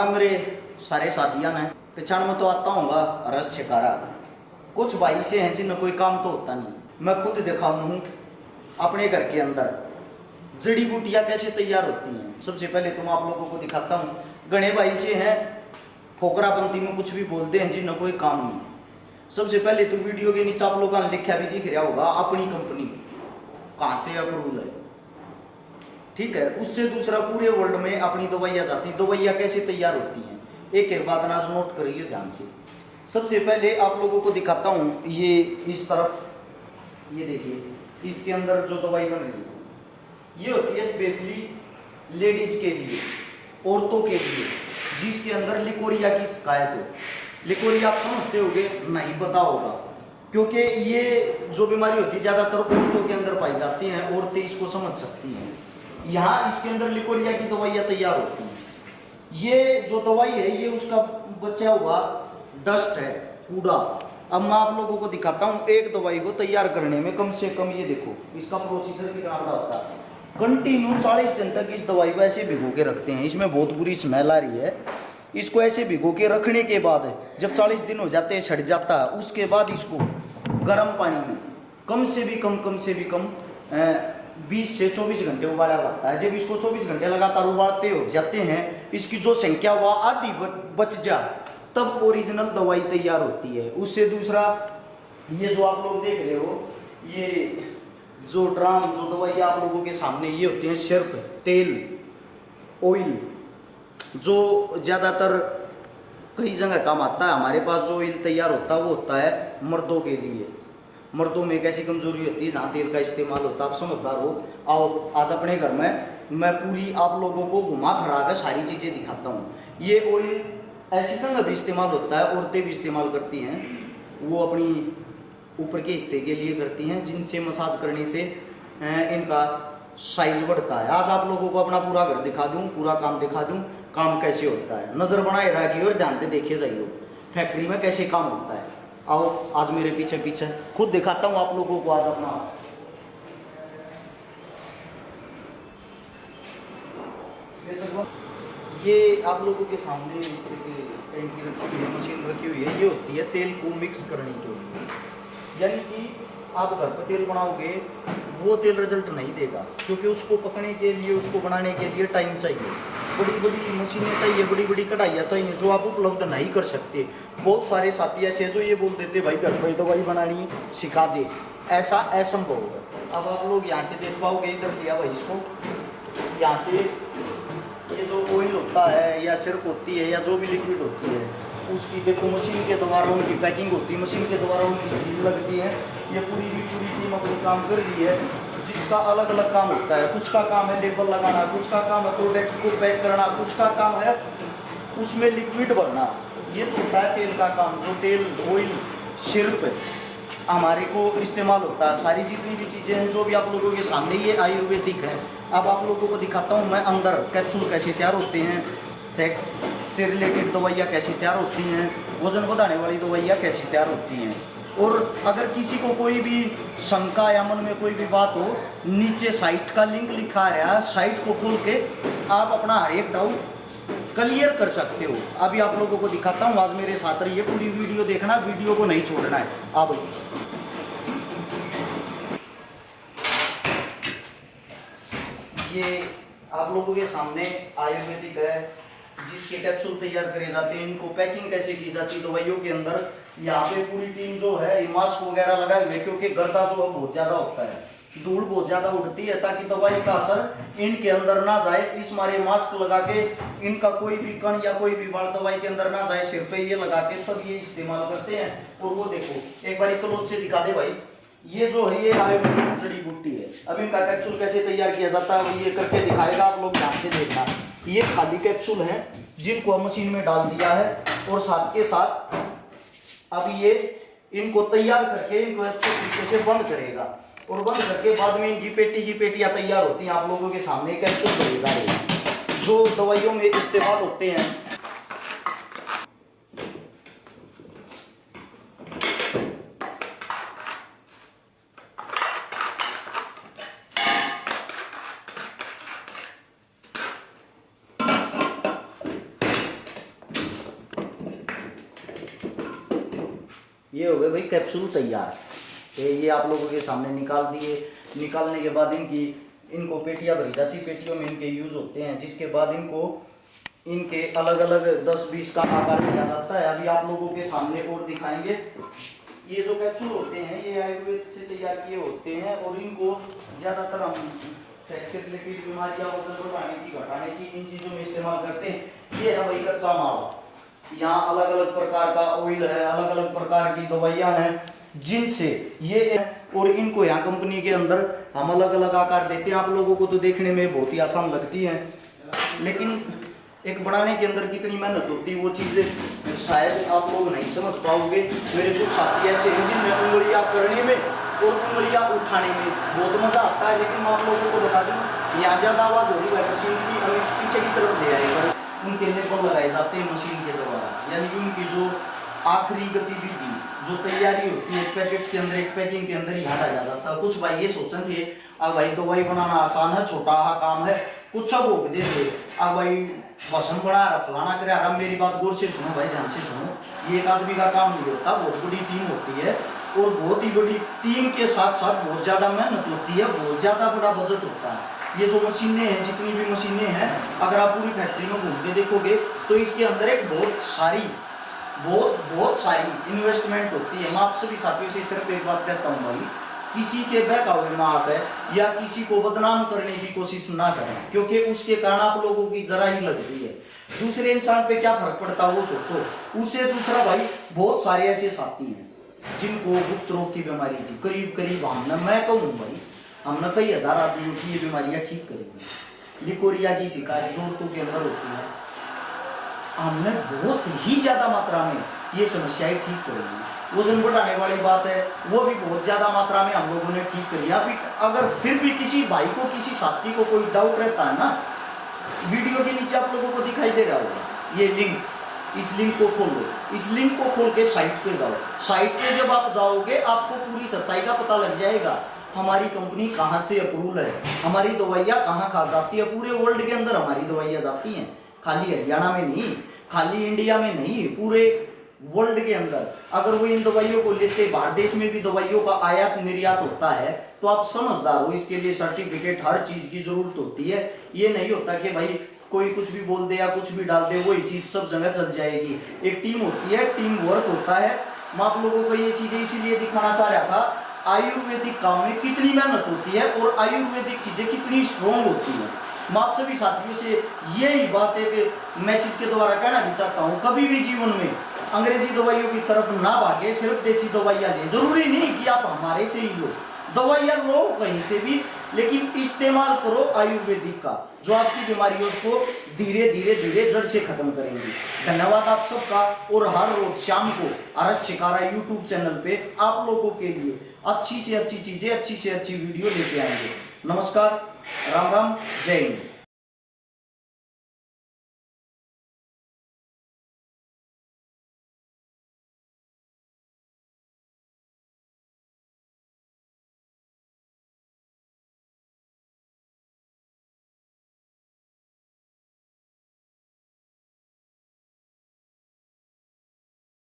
नमस्कार मेरे सारे साथियों ने पहचान में तो आता हूँगा रस छिकारा। कुछ भाई से हैं जिनमें कोई काम तो होता नहीं। मैं खुद देखा हूँ अपने घर के अंदर जड़ी बूटियाँ कैसे तैयार होती हैं। सबसे पहले तो मैं आप लोगों को दिखाता हूँ। गणे भाई से हैं फोकरापंथी में कुछ भी बोलते हैं जिनमें कोई काम नहीं। सबसे पहले तो वीडियो के नीचे आप लोगों ने लिखा भी दिख रहा होगा अपनी कंपनी कहाँ से अप्रूवल है, ठीक है। उससे दूसरा पूरे वर्ल्ड में अपनी दवाइयाँ जाती हैं। दवाइयाँ कैसे तैयार होती हैं एक एक बात ना नोट करिए ध्यान से। सबसे पहले आप लोगों को दिखाता हूँ, ये इस तरफ ये देखिए, इसके अंदर जो दवाई बन रही है ये होती है स्पेशली लेडीज के लिए, औरतों के लिए, जिसके अंदर लिकोरिया की शिकायत हो। लिकोरिया आप समझते होगे, नहीं पता होगा, क्योंकि ये जो बीमारी होती है ज़्यादातर औरतों के अंदर पाई जाती हैं। औरतें इसको समझ सकती हैं। यहाँ इसके अंदर लिकोरिया की दवाइयाँ तैयार होती हैं। ये जो दवाई है ये उसका बचा हुआ डस्ट है, कूड़ा। अब मैं आप लोगों को दिखाता हूँ एक दवाई को तैयार करने में कम से कम ये देखो इसका प्रोसीजर कितना बड़ा होता है। कंटिन्यू 40 दिन तक इस दवाई को ऐसे भिगो के रखते हैं। इसमें बहुत बुरी स्मेल आ रही है। इसको ऐसे भिगो के रखने के बाद जब 40 दिन हो जाते हैं, छट जाता है, उसके बाद इसको गर्म पानी में कम से भी कम 20 से 24 घंटे उबाला जाता है। जब इसको 24 घंटे लगातार उबालते हो जाते हैं, इसकी जो संख्या वह आधी बच जा, तब ओरिजिनल दवाई तैयार होती है। उससे दूसरा ये जो आप लोग देख रहे हो, ये जो ड्राम जो दवाई आप लोगों के सामने, ये होते हैं सिर्फ तेल, ऑयल, जो ज़्यादातर कई जगह काम आता है। हमारे पास जो ऑयल तैयार होता है वो होता है मर्दों के लिए। मर्दों में एक ऐसी कमजोरी होती है जहाँ तेल का इस्तेमाल होता है। आप समझदार हो, आओ आज अपने घर में मैं पूरी आप लोगों को घुमा फिरा कर सारी चीज़ें दिखाता हूँ। ये ऑयल ऐसी जगह भी इस्तेमाल होता है, औरतें भी इस्तेमाल करती हैं। वो अपनी ऊपर के हिस्से के लिए करती हैं, जिनसे मसाज करने से इनका साइज बढ़ता है। आज आप लोगों को अपना पूरा घर दिखा दूँ, पूरा काम दिखा दूँ, काम कैसे होता है। नज़र बनाए रखिए और ध्यान से देखे जाइए फैक्ट्री में कैसे काम होता है। आओ आज मेरे पीछे पीछे खुद दिखाता हूँ आप लोगों को आज अपना। ये आप लोगों के सामने टैंकी रखी हुई है, मशीन रखी हुई है। ये होती है तेल को मिक्स करने के लिए। यानी कि आप घर पर तेल बनाओगे वो तेल रिजल्ट नहीं देगा, क्योंकि उसको पकने के लिए, उसको बनाने के लिए टाइम चाहिए, बड़ी बड़ी मशीनें चाहिए, बड़ी बड़ी कढ़ाइयाँ चाहिए, जो आप उपलब्ध नहीं कर सकते। बहुत सारे साथी ऐसे जो ये बोल देते भाई घर पर दवाई बनानी सिखा दे, ऐसा असंभव है। अब आप लोग यहाँ से देख पाओगे, इधर लिया भाई इसको, यहाँ से ये जो ऑयल होता है या सिर्फ होती है या जो भी लिक्विड होती है, उसकी देखो मशीन के द्वारा उनकी पैकिंग होती है, मशीन के द्वारा उनकी सील लगती है। ये पूरी टीम अपनी काम कर रही है, जिसका अलग अलग काम होता है। कुछ का काम है लेबल लगाना, कुछ का काम है प्रोडक्ट को पैक करना, कुछ का काम है उसमें लिक्विड भरना। ये तो होता है तेल का काम, जो तेल ऑयल सिर्फ हमारे को इस्तेमाल होता है। सारी जितनी भी चीज़ें हैं जो भी आप लोगों के सामने, ये आयुर्वेदिक है। अब आप लोगों को दिखाता हूँ मैं अंदर कैप्सूल कैसे तैयार होते हैं, सेक्स से रिलेटेड दवाइयाँ कैसे तैयार होती हैं, वजन बढ़ाने वाली दवाइयाँ कैसे तैयार होती हैं। और अगर किसी को कोई भी शंका या मन में कोई भी बात हो, नीचे साइट का लिंक लिखा है, साइट को खोल के आप अपना हर एक डाउट क्लियर कर सकते हो। अभी आप लोगों को दिखाता हूँ, आज मेरे साथ रहिए, पूरी वीडियो देखना, वीडियो को नहीं छोड़ना है। आप ये आप लोगों के सामने आयुर्वेदिक है, जिसके कैप्सूल तैयार करे जाते हैं। इनको पैकिंग कैसे की जाती है दवाइयों के अंदर। यहाँ पे पूरी टीम जो है मास्क वगैरह लगाए हुए, क्योंकि गर्दा जो है बहुत ज़्यादा होता है, धूल बहुत ज़्यादा उड़ती है, ताकि दवाई का असर इनके अंदर ना जाए। इस मारे मास्क लगा के इनका कोई भी कण या कोई भी बाल दवाई के अंदर ना जाए, सिर पे ये लगा के सब ये इस्तेमाल करते हैं। और वो देखो एक बार क्लोज से दिखा दे भाई, ये जो है ये आयुर्वेदिक जड़ी बूटी है। अब इनका कैप्सूल कैसे तैयार किया जाता है ये करके दिखाएगा, आप लोग ध्यान से देखना। ये खाली कैप्सूल है जिनको मशीन में डाल दिया है, और साथ के साथ अब ये इनको तैयार करके इनको अच्छे तरीके से बंद करेगा, और बंद करके बाद में इनकी पेटी की पेटियां तैयार होती हैं। आप लोगों के सामने कैप्सूल भरे जा रहे हैं जो दवाइयों में इस्तेमाल होते हैं। ये हो गए भाई कैप्सूल तैयार। ये आप लोगों के सामने निकाल दिए। निकालने के बाद इनको पेटियाँ भरी जाती, पेटियों में इनके यूज़ होते हैं, जिसके बाद इनके अलग अलग 10-20 का आकार दिया जाता है। अभी आप लोगों के सामने और दिखाएंगे। ये जो कैप्सूल होते हैं ये आयुर्वेद से तैयार किए होते हैं और इनको ज़्यादातर हम सेक्स से रिलेटेड बीमारियाँ, वजन बढ़ाने की, घटाने की, इन चीज़ों में इस्तेमाल करते हैं। ये है वही कच्चा माल। यहाँ अलग अलग प्रकार का ऑयल है, अलग अलग प्रकार की दवाइयाँ हैं, जिनसे ये और इनको यहाँ कंपनी के अंदर हम अलग अलग आकार देते हैं। आप लोगों को तो देखने में बहुत ही आसान लगती है, लेकिन एक बनाने के अंदर कितनी मेहनत होती है वो चीज़ें शायद आप लोग नहीं समझ पाओगे। मेरे कुछ साथी ऐसे हैं जिनमें उंगलियाँ करने में और उंगलियाँ उठाने में बहुत मज़ा आता है, लेकिन मैं आप लोगों को बता दूँ यहाँ ज़्यादा आवाज़ हो रही है, मशीन की हमें पीछे की तरफ ले आएगा। उनके लेबल लगाए जाते हैं मशीन के द्वारा, यानी कि उनकी जो आखिरी गतिविधि, जो तैयारी होती है, एक पैकेट के अंदर, एक पैकिंग के अंदर ही हटाया जाता है। कुछ भाई ये सोचते थे अब भाई दवाई बनाना आसान है, छोटा काम है, कुछ सब भोग दे दे, अब भाई वसन बना रहा, फलाना करे रहा। मेरी बात गौर से सुनो भाई, ध्यान से सुनो। ये एक आदमी का काम नहीं होता, बहुत बड़ी टीम होती है और बहुत ही बड़ी टीम के साथ साथ बहुत ज़्यादा मेहनत होती है, बहुत ज़्यादा बड़ा बजट होता है। ये जो मशीनें हैं, जितनी भी मशीनें हैं, अगर आप पूरी फैक्ट्री में घूम के देखोगे तो इसके अंदर एक बहुत सारी इन्वेस्टमेंट होती है। मैं आप सभी साथियों से सिर्फ एक बात कहता हूँ भाई, किसी के बहकावे में आकर या किसी को बदनाम करने की कोशिश ना करें, क्योंकि उसके कारण आप लोगों की जरा ही लगती है, दूसरे इंसान पे क्या फर्क पड़ता है वो सोचो। उससे दूसरा भाई, बहुत सारे ऐसे साथी हैं जिनको गुप्त रोग की बीमारी थी, करीब हमने, मैं कहूँ भाई, हमने कई हजार आदमियों की ये बीमारियां ठीक करी थी। लिकोरिया की शिकायत जोड़ों के अंदर होती है, हमने बहुत ही ज्यादा मात्रा में ये समस्याएं ठीक करी। वजन बढ़ाने वाली बात है, वो भी बहुत ज्यादा मात्रा में हम लोगों ने ठीक करी। अभी अगर फिर भी किसी भाई को, किसी साथी को कोई डाउट रहता है ना, वीडियो के नीचे आप लोगों को दिखाई दे रहा होगा ये लिंक, इस लिंक को खोलो, इस लिंक को खोल के साइट पे जाओ। साइट पे जब आप जाओगे आपको पूरी सच्चाई का पता लग जाएगा। हमारी कंपनी कहाँ से अप्रूवल है, हमारी दवाइयाँ कहाँ खा जाती है। पूरे वर्ल्ड के अंदर हमारी दवाइयाँ जाती हैं, खाली हरियाणा में नहीं, खाली इंडिया में नहीं, पूरे वर्ल्ड के अंदर। अगर वो इन दवाइयों को लेते, बाहर देश में भी दवाइयों का आयात निर्यात होता है, तो आप समझदार हो, इसके लिए सर्टिफिकेट, हर चीज की जरूरत होती है। ये नहीं होता कि भाई कोई कुछ भी बोल दे या कुछ भी डाल दे वही चीज सब जगह चल जाएगी। एक टीम होती है, टीम वर्क होता है। मैं आप लोगों को ये चीजें इसीलिए दिखाना चाह रहा था, आयुर्वेदिक काम में कितनी मेहनत होती है और आयुर्वेदिक चीजें कितनी स्ट्रॉन्ग होती है। मैं आप सभी साथियों से यही बात है कि मैसेज के द्वारा कहना भी चाहता हूँ, कभी भी जीवन में अंग्रेजी दवाइयों की तरफ ना भागे, सिर्फ देसी दवाइयाँ लें। जरूरी नहीं कि आप हमारे से ही लो, दवाइयाँ लो कहीं से भी, लेकिन इस्तेमाल करो आयुर्वेदिक का, जो आपकी बीमारियों को धीरे धीरे जड़ से खत्म करेंगे। धन्यवाद आप सबका। और हर रोज शाम को आरएस छिकारा यूट्यूब चैनल पे आप लोगों के लिए अच्छी से अच्छी चीजें, अच्छी से अच्छी वीडियो लेके आएंगे। नमस्कार, राम राम, जय हिंद।